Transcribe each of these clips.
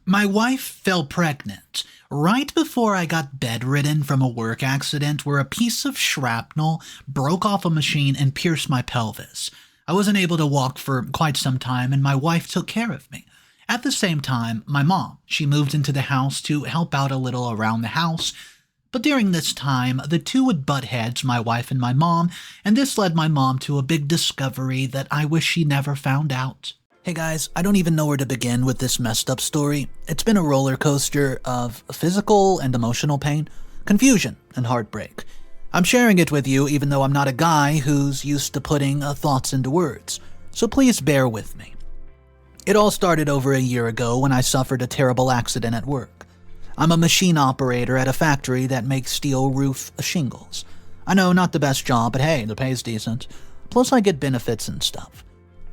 My wife fell pregnant right before I got bedridden from a work accident where a piece of shrapnel broke off a machine and pierced my pelvis. I wasn't able to walk for quite some time, and my wife took care of me. At the same time, my mom, she moved into the house to help out a little around the house. But during this time, the two would butt heads, my wife and my mom, and this led my mom to a big discovery that I wish she never found out. Hey guys, I don't even know where to begin with this messed up story. It's been a roller coaster of physical and emotional pain, confusion, and heartbreak. I'm sharing it with you even though I'm not a guy who's used to putting thoughts into words, so please bear with me. It all started over a year ago when I suffered a terrible accident at work. I'm a machine operator at a factory that makes steel roof shingles. I know, not the best job, but hey, the pay's decent. Plus I get benefits and stuff.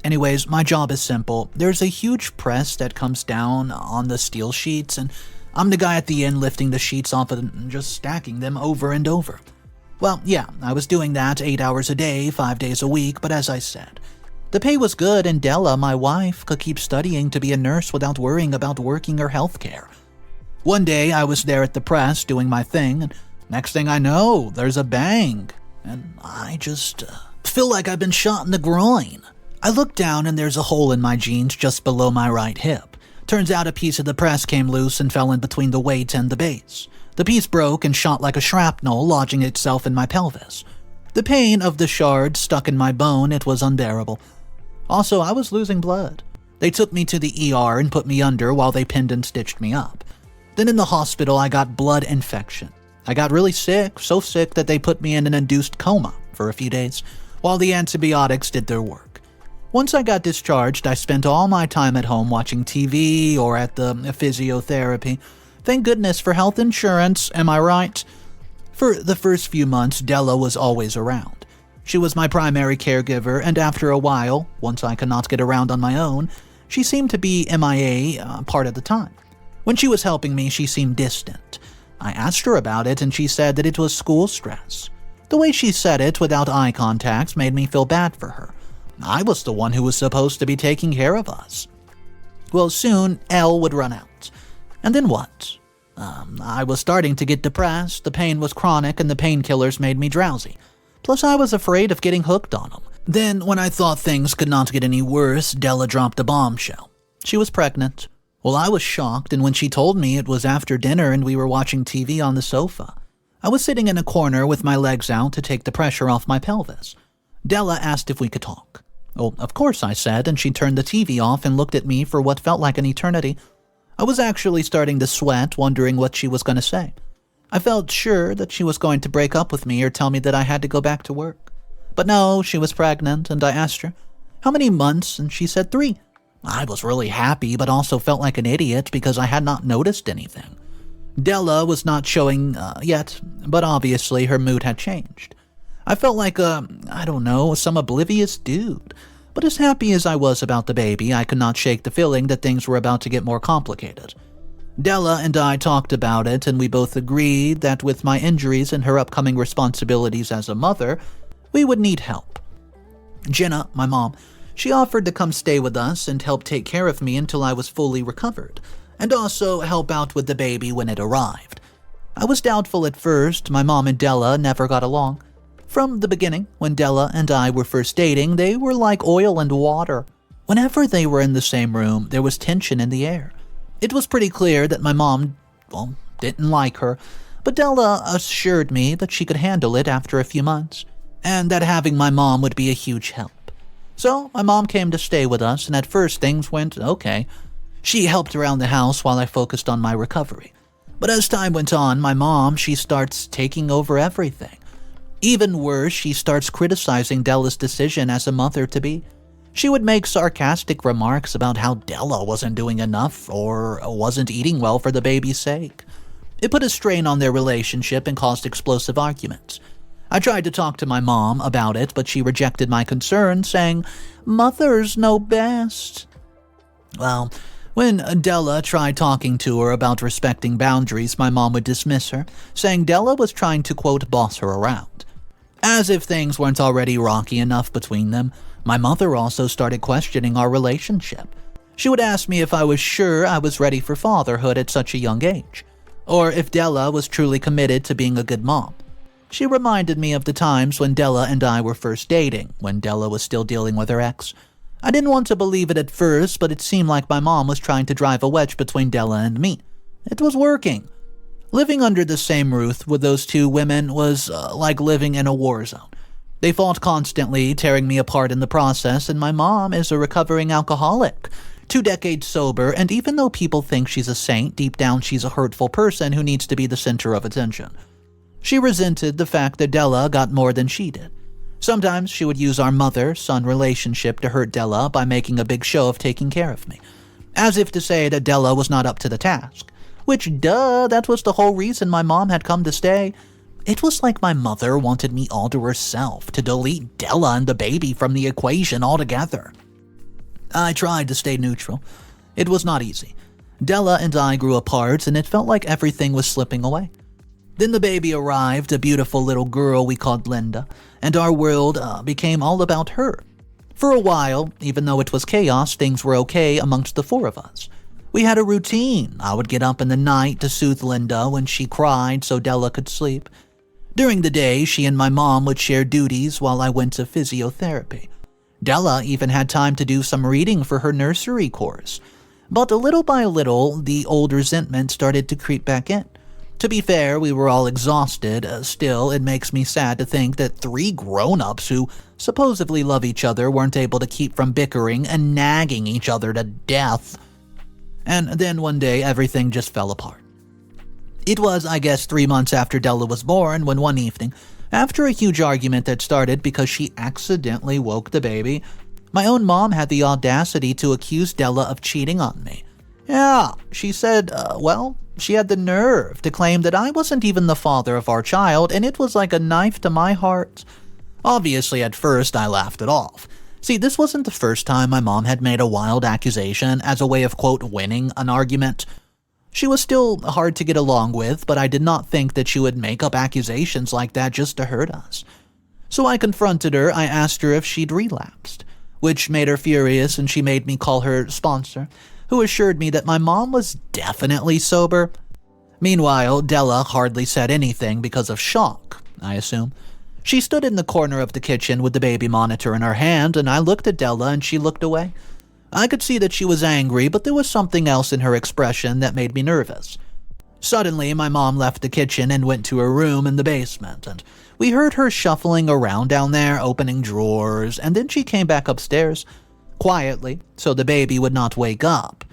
Anyways, my job is simple. There's a huge press that comes down on the steel sheets, and I'm the guy at the end lifting the sheets off and just stacking them over and over. Well, yeah, I was doing that 8 hours a day, 5 days a week, but as I said, the pay was good, and Della, my wife, could keep studying to be a nurse without worrying about working or healthcare. One day, I was there at the press doing my thing, and next thing I know, there's a bang, and I just feel like I've been shot in the groin. I look down and there's a hole in my jeans just below my right hip. Turns out a piece of the press came loose and fell in between the weight and the base. The piece broke and shot like a shrapnel, lodging itself in my pelvis. The pain of the shard stuck in my bone, it was unbearable. Also, I was losing blood. They took me to the ER and put me under while they pinned and stitched me up. Then in the hospital, I got blood infection. I got really sick, so sick that they put me in an induced coma for a few days, while the antibiotics did their work. Once I got discharged, I spent all my time at home watching TV or at the physiotherapy. Thank goodness for health insurance, am I right? For the first few months, Della was always around. She was my primary caregiver, and after a while, once I could not get around on my own, she seemed to be MIA part of the time. When she was helping me, she seemed distant. I asked her about it, and she said that it was school stress. The way she said it without eye contact made me feel bad for her. I was the one who was supposed to be taking care of us. Well, soon, L would run out. And then what? I was starting to get depressed, the pain was chronic, and the painkillers made me drowsy. Plus, I was afraid of getting hooked on them. Then, when I thought things could not get any worse, Della dropped a bombshell. She was pregnant. Well, I was shocked, and when she told me it was after dinner and we were watching TV on the sofa, I was sitting in a corner with my legs out to take the pressure off my pelvis. Della asked if we could talk. Oh, of course, I said, and she turned the TV off and looked at me for what felt like an eternity. I was actually starting to sweat, wondering what she was going to say. I felt sure that she was going to break up with me or tell me that I had to go back to work. But no, she was pregnant, and I asked her, "How many months?" And she said 3. I was really happy, but also felt like an idiot because I had not noticed anything. Della was not showing yet, but obviously her mood had changed. I felt like some oblivious dude. But as happy as I was about the baby, I could not shake the feeling that things were about to get more complicated. Della and I talked about it, and we both agreed that with my injuries and her upcoming responsibilities as a mother, we would need help. Jenna, my mom, she offered to come stay with us and help take care of me until I was fully recovered, and also help out with the baby when it arrived. I was doubtful at first. My mom and Della never got along. From the beginning, when Della and I were first dating, they were like oil and water. Whenever they were in the same room, there was tension in the air. It was pretty clear that my mom, didn't like her, but Della assured me that she could handle it after a few months, and that having my mom would be a huge help. So my mom came to stay with us, and at first things went okay. She helped around the house while I focused on my recovery. But as time went on, my mom, she starts taking over everything. Even worse, she starts criticizing Della's decision as a mother-to-be. She would make sarcastic remarks about how Della wasn't doing enough or wasn't eating well for the baby's sake. It put a strain on their relationship and caused explosive arguments. I tried to talk to my mom about it, but she rejected my concerns, saying, "Mothers know best." Well, when Della tried talking to her about respecting boundaries, my mom would dismiss her, saying Della was trying to, quote, boss her around. As if things weren't already rocky enough between them, my mother also started questioning our relationship. She would ask me if I was sure I was ready for fatherhood at such a young age, or if Della was truly committed to being a good mom. She reminded me of the times when Della and I were first dating, when Della was still dealing with her ex. I didn't want to believe it at first, but it seemed like my mom was trying to drive a wedge between Della and me. It was working. Living under the same roof with those two women was like living in a war zone. They fought constantly, tearing me apart in the process, and my mom is a recovering alcoholic, 2 decades sober, and even though people think she's a saint, deep down she's a hurtful person who needs to be the center of attention. She resented the fact that Della got more than she did. Sometimes she would use our mother-son relationship to hurt Della by making a big show of taking care of me, as if to say that Della was not up to the task. Which, that was the whole reason my mom had come to stay. It was like my mother wanted me all to herself, to delete Della and the baby from the equation altogether. I tried to stay neutral. It was not easy. Della and I grew apart, and it felt like everything was slipping away. Then the baby arrived, a beautiful little girl we called Linda, and our world became all about her. For a while, even though it was chaos, things were okay amongst the 4 of us. We had a routine. I would get up in the night to soothe Linda when she cried so Della could sleep. During the day, she and my mom would share duties while I went to physiotherapy. Della even had time to do some reading for her nursery course. But little by little, the old resentment started to creep back in. To be fair, we were all exhausted. Still, it makes me sad to think that 3 grown-ups who supposedly love each other weren't able to keep from bickering and nagging each other to death. And then one day, everything just fell apart. It was, I guess, 3 months after Della was born when one evening, after a huge argument that started because she accidentally woke the baby, my own mom had the audacity to accuse Della of cheating on me. Yeah, she said, she had the nerve to claim that I wasn't even the father of our child, and it was like a knife to my heart. Obviously, at first, I laughed it off. See, this wasn't the first time my mom had made a wild accusation as a way of, quote, winning an argument. She was still hard to get along with, but I did not think that she would make up accusations like that just to hurt us. So I confronted her. I asked her if she'd relapsed, which made her furious, and she made me call her sponsor, who assured me that my mom was definitely sober. Meanwhile, Della hardly said anything because of shock, I assume. She stood in the corner of the kitchen with the baby monitor in her hand, and I looked at Della and she looked away. I could see that she was angry, but there was something else in her expression that made me nervous. Suddenly, my mom left the kitchen and went to her room in the basement, and we heard her shuffling around down there, opening drawers, and then she came back upstairs, quietly, so the baby would not wake up.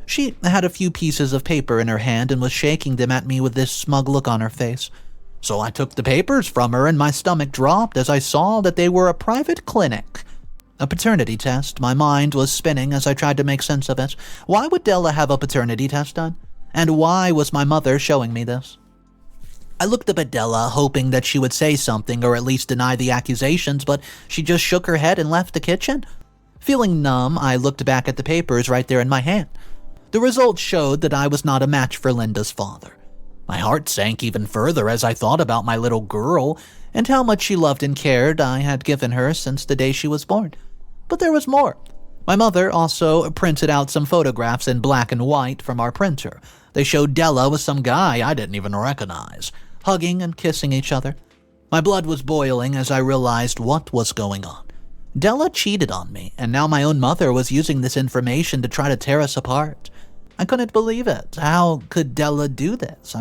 She had a few pieces of paper in her hand and was shaking them at me with this smug look on her face. So I took the papers from her and my stomach dropped as I saw that they were a private clinic. A paternity test. My mind was spinning as I tried to make sense of it. Why would Della have a paternity test done? And why was my mother showing me this? I looked up at Della, hoping that she would say something or at least deny the accusations, but she just shook her head and left the kitchen. Feeling numb, I looked back at the papers right there in my hand. The results showed that I was not a match for Linda's father. My heart sank even further as I thought about my little girl and how much she loved and cared I had given her since the day she was born. But there was more. My mother also printed out some photographs in black and white from our printer. They showed Della with some guy I didn't even recognize, hugging and kissing each other. My blood was boiling as I realized what was going on. Della cheated on me, and now my own mother was using this information to try to tear us apart. I couldn't believe it. How could Della do this?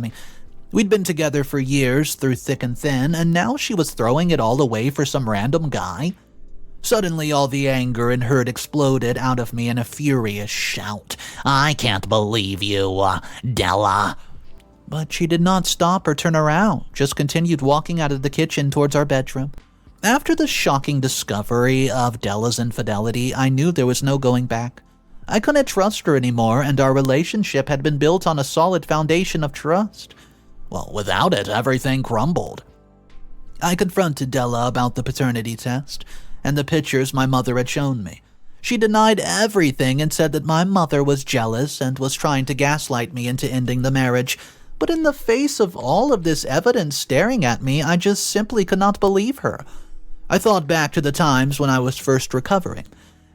We'd been together for years through thick and thin, and now she was throwing it all away for some random guy? Suddenly, all the anger and hurt exploded out of me in a furious shout. "I can't believe you, Della." But she did not stop or turn around, just continued walking out of the kitchen towards our bedroom. After the shocking discovery of Della's infidelity, I knew there was no going back. I couldn't trust her anymore, and our relationship had been built on a solid foundation of trust. Well, without it, everything crumbled. I confronted Della about the paternity test and the pictures my mother had shown me. She denied everything and said that my mother was jealous and was trying to gaslight me into ending the marriage. But in the face of all of this evidence staring at me, I just simply could not believe her. I thought back to the times when I was first recovering,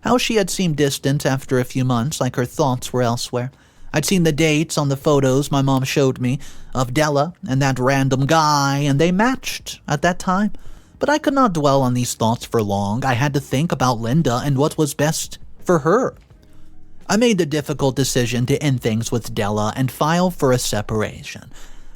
How she had seemed distant after a few months, like her thoughts were elsewhere. I'd seen the dates on the photos my mom showed me of Della and that random guy, and they matched at that time. But I could not dwell on these thoughts for long. I had to think about Linda and what was best for her. I made the difficult decision to end things with Della and file for a separation.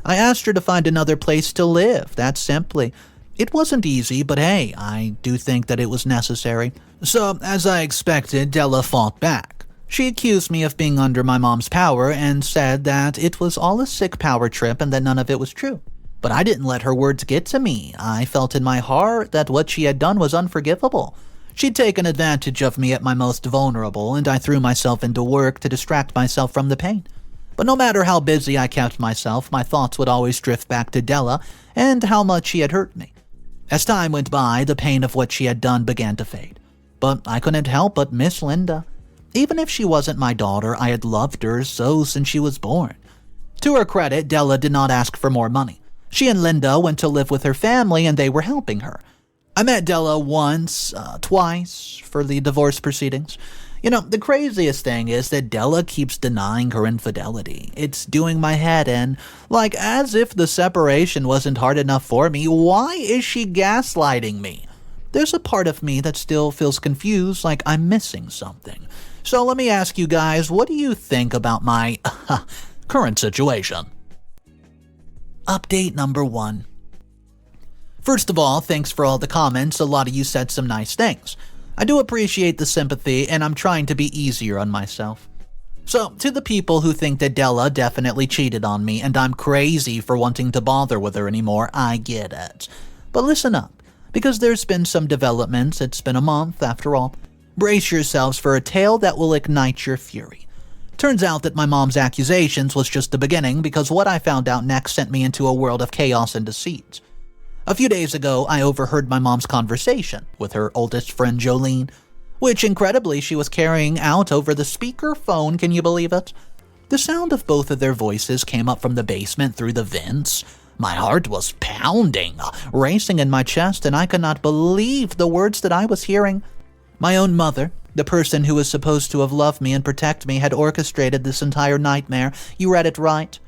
I asked her to find another place to live, that simply. It wasn't easy, but hey, I do think that it was necessary. So, as I expected, Della fought back. She accused me of being under my mom's power and said that it was all a sick power trip and that none of it was true. But I didn't let her words get to me. I felt in my heart that what she had done was unforgivable. She'd taken advantage of me at my most vulnerable, and I threw myself into work to distract myself from the pain. But no matter how busy I kept myself, my thoughts would always drift back to Della and how much she had hurt me. As time went by, the pain of what she had done began to fade. But I couldn't help but miss Linda. Even if she wasn't my daughter, I had loved her so since she was born. To her credit, Della did not ask for more money. She and Linda went to live with her family and they were helping her. I met Della twice for the divorce proceedings. You know, the craziest thing is that Della keeps denying her infidelity. It's doing my head in. Like, as if the separation wasn't hard enough for me, why is she gaslighting me? There's a part of me that still feels confused, like I'm missing something. So let me ask you guys, what do you think about my current situation? Update number 1. First of all, thanks for all the comments. A lot of you said some nice things. I do appreciate the sympathy, and I'm trying to be easier on myself. So, to the people who think that Della definitely cheated on me and I'm crazy for wanting to bother with her anymore, I get it. But listen up, because there's been some developments. It's been a month, after all. Brace yourselves for a tale that will ignite your fury. Turns out that my mom's accusations was just the beginning, because what I found out next sent me into a world of chaos and deceit. A few days ago, I overheard my mom's conversation with her oldest friend Jolene, which incredibly she was carrying out over the speaker phone, can you believe it? The sound of both of their voices came up from the basement through the vents. My heart was pounding, racing in my chest, and I could not believe the words that I was hearing. My own mother, the person who was supposed to have loved me and protect me, had orchestrated this entire nightmare. You read it right.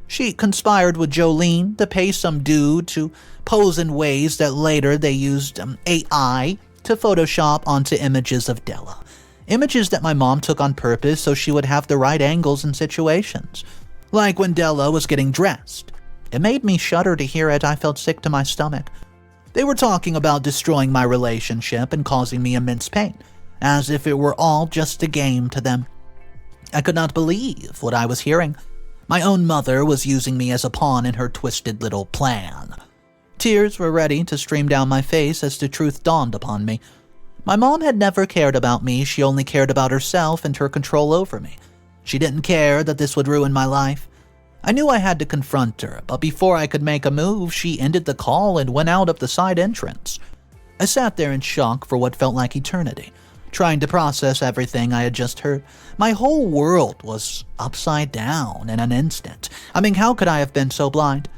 She conspired with Jolene to pay some dude to pose in ways that later they used AI to Photoshop onto images of Della. Images that my mom took on purpose so she would have the right angles and situations. Like when Della was getting dressed. It made me shudder to hear it. I felt sick to my stomach. They were talking about destroying my relationship and causing me immense pain, as if it were all just a game to them. I could not believe what I was hearing. My own mother was using me as a pawn in her twisted little plan. Tears were ready to stream down my face as the truth dawned upon me. My mom had never cared about me. She only cared about herself and her control over me. She didn't care that this would ruin my life. I knew I had to confront her, but before I could make a move, she ended the call and went out of the side entrance. I sat there in shock for what felt like eternity, trying to process everything I had just heard. My whole world was upside down in an instant. I mean, how could I have been so blind?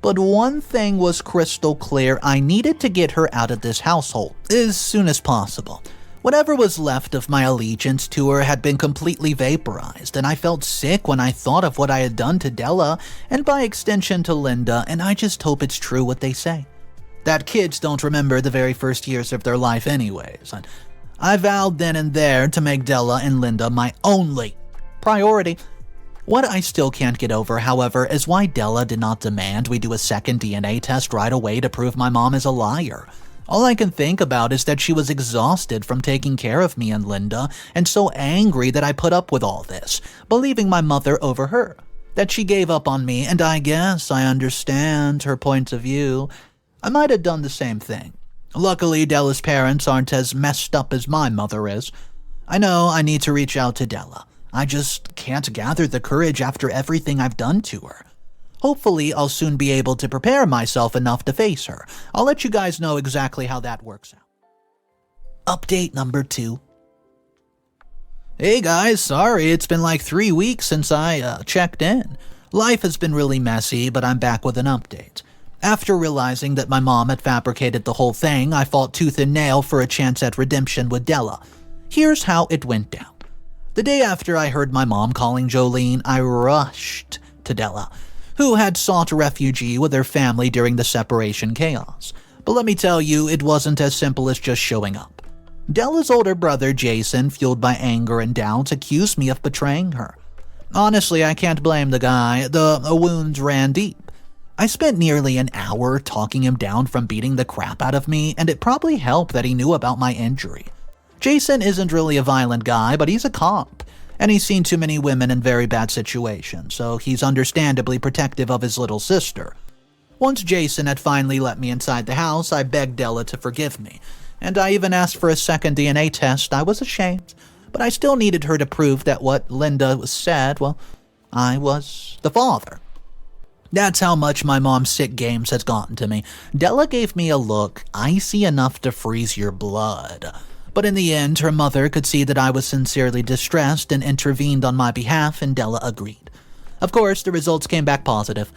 But one thing was crystal clear. I needed to get her out of this household as soon as possible. Whatever was left of my allegiance to her had been completely vaporized, and I felt sick when I thought of what I had done to Della, and by extension to Linda, and I just hope it's true what they say. That kids don't remember the very first years of their life anyways, and I vowed then and there to make Della and Linda my only priority. What I still can't get over, however, is why Della did not demand we do a second DNA test right away to prove my mom is a liar. All I can think about is that she was exhausted from taking care of me and Linda, and so angry that I put up with all this, believing my mother over her, that she gave up on me, and I guess I understand her point of view. I might have done the same thing. Luckily, Della's parents aren't as messed up as my mother is. I know I need to reach out to Della. I just can't gather the courage after everything I've done to her. Hopefully, I'll soon be able to prepare myself enough to face her. I'll let you guys know exactly how that works out. Update number 2. Hey guys, sorry, it's been like 3 weeks since I checked in. Life has been really messy, but I'm back with an update. After realizing that my mom had fabricated the whole thing, I fought tooth and nail for a chance at redemption with Della. Here's how it went down. The day after I heard my mom calling Jolene, I rushed to Della, who had sought refuge with her family during the separation chaos. But let me tell you, it wasn't as simple as just showing up. Della's older brother, Jason, fueled by anger and doubt, accused me of betraying her. Honestly, I can't blame the guy. The wounds ran deep. I spent nearly an hour talking him down from beating the crap out of me, and it probably helped that he knew about my injury. Jason isn't really a violent guy, but he's a cop, and he's seen too many women in very bad situations, so he's understandably protective of his little sister. Once Jason had finally let me inside the house, I begged Della to forgive me, and I even asked for a second DNA test. I was ashamed, but I still needed her to prove that what Linda said, well, I was the father. That's how much my mom's sick games has gotten to me. Della gave me a look icy enough to freeze your blood. But in the end, her mother could see that I was sincerely distressed and intervened on my behalf, and Della agreed. Of course, the results came back positive.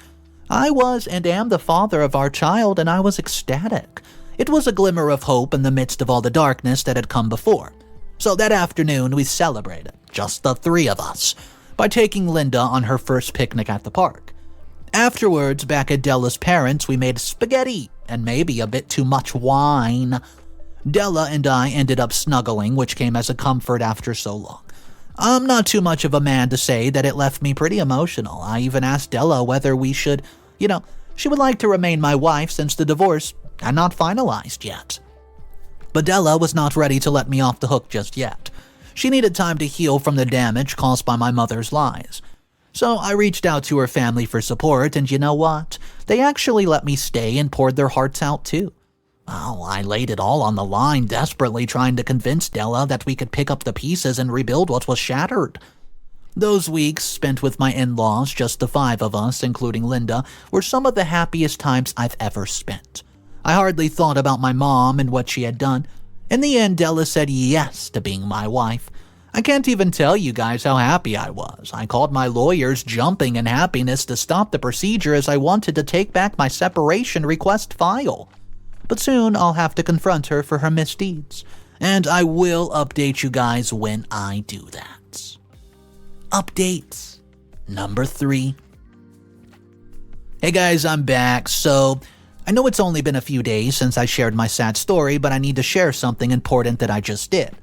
I was and am the father of our child, and I was ecstatic. It was a glimmer of hope in the midst of all the darkness that had come before. So that afternoon, we celebrated, just the three of us, by taking Linda on her first picnic at the park. Afterwards, back at Della's parents', we made spaghetti and maybe a bit too much wine. Della and I ended up snuggling, which came as a comfort after so long. I'm not too much of a man to say that it left me pretty emotional. I even asked Della whether we should, she would like to remain my wife since the divorce had not finalized yet. But Della was not ready to let me off the hook just yet. She needed time to heal from the damage caused by my mother's lies. So I reached out to her family for support, and you know what? They actually let me stay and poured their hearts out too. Oh, I laid it all on the line, desperately trying to convince Della that we could pick up the pieces and rebuild what was shattered. Those weeks spent with my in-laws, just the five of us, including Linda, were some of the happiest times I've ever spent. I hardly thought about my mom and what she had done. In the end, Della said yes to being my wife. I can't even tell you guys how happy I was. I called my lawyers, jumping in happiness to stop the procedure as I wanted to take back my separation request file. But soon I'll have to confront her for her misdeeds, and I will update you guys when I do that. Updates number 3. Hey guys, I'm back. So, I know it's only been a few days since I shared my sad story, but I need to share something important that I just did.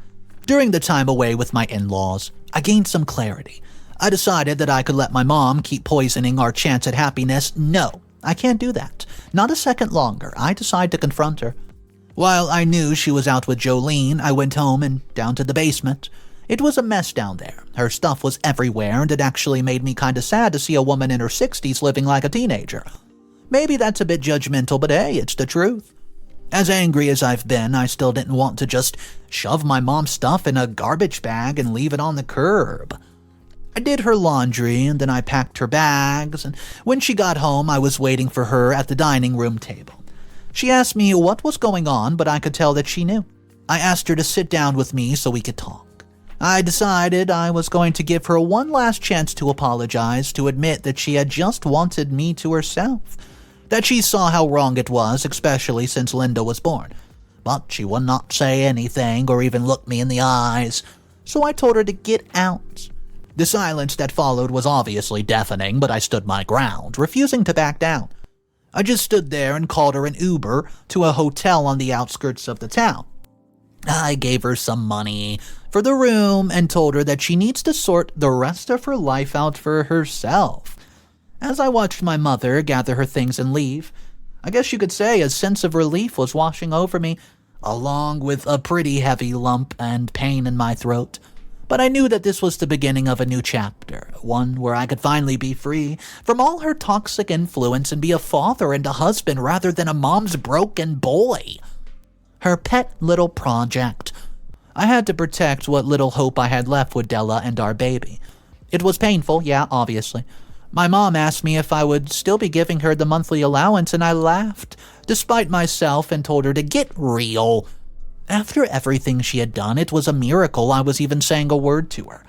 During the time away with my in-laws, I gained some clarity. I decided that I could let my mom keep poisoning our chance at happiness. No, I can't do that. Not a second longer. I decided to confront her. While I knew she was out with Jolene, I went home and down to the basement. It was a mess down there. Her stuff was everywhere, and it actually made me kinda sad to see a woman in her 60s living like a teenager. Maybe that's a bit judgmental, but hey, it's the truth. As angry as I've been, I still didn't want to just shove my mom's stuff in a garbage bag and leave it on the curb. I did her laundry, and then I packed her bags, and when she got home, I was waiting for her at the dining room table. She asked me what was going on, but I could tell that she knew. I asked her to sit down with me so we could talk. I decided I was going to give her one last chance to apologize, to admit that she had just wanted me to herself, that she saw how wrong it was, especially since Linda was born. But she would not say anything or even look me in the eyes, so I told her to get out. The silence that followed was obviously deafening, but I stood my ground, refusing to back down. I just stood there and called her an Uber to a hotel on the outskirts of the town. I gave her some money for the room and told her that she needs to sort the rest of her life out for herself. As I watched my mother gather her things and leave, I guess you could say a sense of relief was washing over me, along with a pretty heavy lump and pain in my throat. But I knew that this was the beginning of a new chapter, one where I could finally be free from all her toxic influence and be a father and a husband rather than a mom's broken boy. Her pet little project. I had to protect what little hope I had left with Della and our baby. It was painful, yeah, obviously. My mom asked me if I would still be giving her the monthly allowance, and I laughed, despite myself, and told her to get real. After everything she had done, it was a miracle I was even saying a word to her.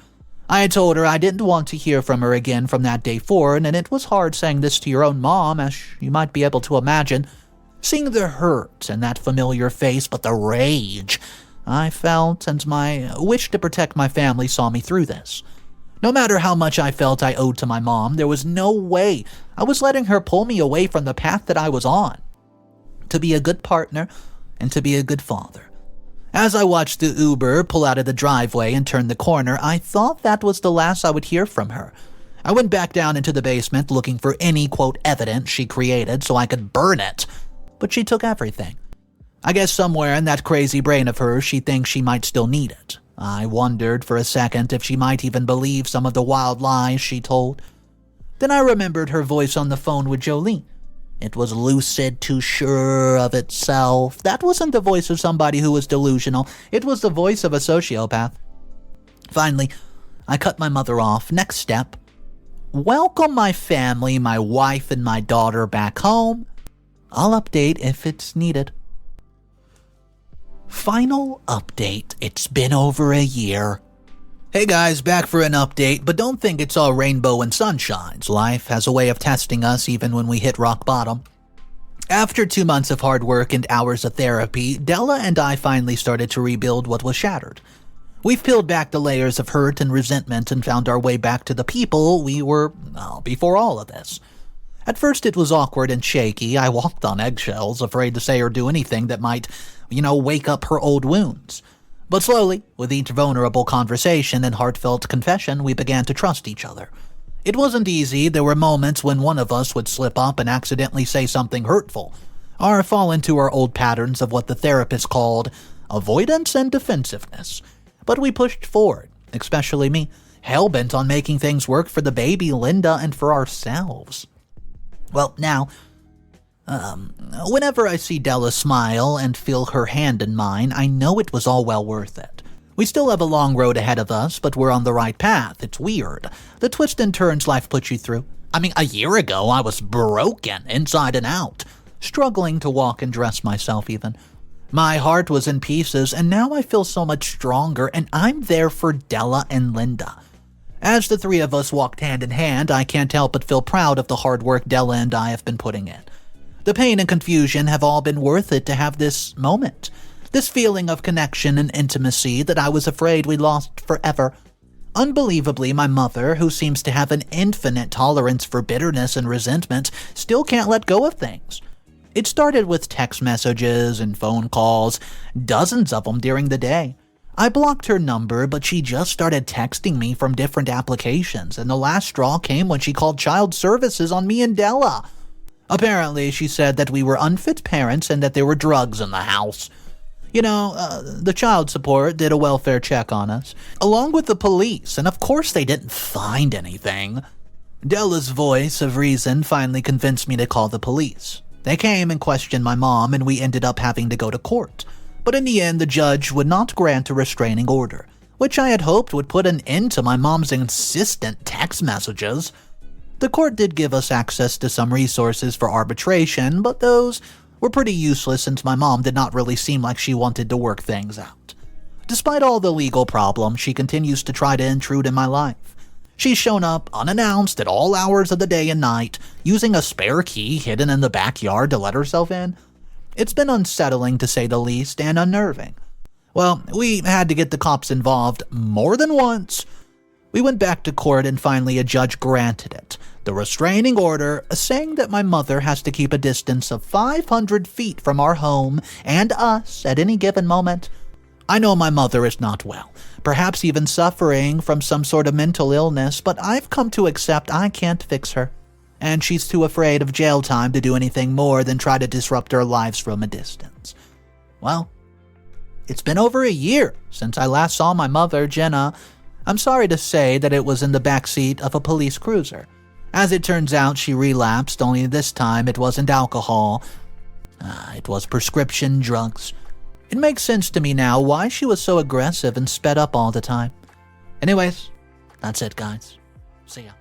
I had told her I didn't want to hear from her again from that day forward, and it was hard saying this to your own mom, as you might be able to imagine. Seeing the hurt in that familiar face, but the rage, I felt, and my wish to protect my family saw me through this. No matter how much I felt I owed to my mom, there was no way I was letting her pull me away from the path that I was on. To be a good partner and to be a good father. As I watched the Uber pull out of the driveway and turn the corner, I thought that was the last I would hear from her. I went back down into the basement looking for any, quote, evidence she created so I could burn it. But she took everything. I guess somewhere in that crazy brain of hers she thinks she might still need it. I wondered for a second if she might even believe some of the wild lies she told. Then I remembered her voice on the phone with Jolene. It was lucid, too sure of itself. That wasn't the voice of somebody who was delusional. It was the voice of a sociopath. Finally, I cut my mother off. Next step. Welcome my family, my wife, and my daughter back home. I'll update if it's needed. Final update. It's been over a year. Hey guys, back for an update, but don't think it's all rainbow and sunshines. Life has a way of testing us even when we hit rock bottom. After 2 months of hard work and hours of therapy, Della and I finally started to rebuild what was shattered. We've peeled back the layers of hurt and resentment and found our way back to the people we were, before all of this. At first it was awkward and shaky. I walked on eggshells, afraid to say or do anything that might, wake up her old wounds. But slowly, with each vulnerable conversation and heartfelt confession, we began to trust each other. It wasn't easy. There were moments when one of us would slip up and accidentally say something hurtful, or fall into our old patterns of what the therapist called avoidance and defensiveness. But we pushed forward, especially me, hell-bent on making things work for the baby, Linda, and for ourselves. Well, now, whenever I see Della smile and feel her hand in mine, I know it was all well worth it. We still have a long road ahead of us, but we're on the right path. It's weird. The twists and turns life puts you through. A year ago, I was broken inside and out, struggling to walk and dress myself even. My heart was in pieces, and now I feel so much stronger, and I'm there for Della and Linda. As the three of us walked hand in hand, I can't help but feel proud of the hard work Della and I have been putting in. The pain and confusion have all been worth it to have this moment. This feeling of connection and intimacy that I was afraid we lost forever. Unbelievably, my mother, who seems to have an infinite tolerance for bitterness and resentment, still can't let go of things. It started with text messages and phone calls, dozens of them during the day. I blocked her number, but she just started texting me from different applications, and the last straw came when she called child services on me and Della. Apparently, she said that we were unfit parents and that there were drugs in the house. The child support did a welfare check on us, along with the police, and of course they didn't find anything. Della's voice of reason finally convinced me to call the police. They came and questioned my mom, and we ended up having to go to court. But in the end, the judge would not grant a restraining order, which I had hoped would put an end to my mom's insistent text messages. The court did give us access to some resources for arbitration, but those were pretty useless since my mom did not really seem like she wanted to work things out. Despite all the legal problems, she continues to try to intrude in my life. She's shown up unannounced at all hours of the day and night, using a spare key hidden in the backyard to let herself in. It's been unsettling to say the least, and unnerving. Well, we had to get the cops involved more than once. We went back to court and finally a judge granted it. The restraining order saying that my mother has to keep a distance of 500 feet from our home and us at any given moment. I know my mother is not well, perhaps even suffering from some sort of mental illness, but I've come to accept I can't fix her. And she's too afraid of jail time to do anything more than try to disrupt our lives from a distance. Well, it's been over a year since I last saw my mother, Jenna. I'm sorry to say that it was in the backseat of a police cruiser. As it turns out, she relapsed, only this time it wasn't alcohol. It was prescription drugs. It makes sense to me now why she was so aggressive and sped up all the time. Anyways, that's it, guys. See ya.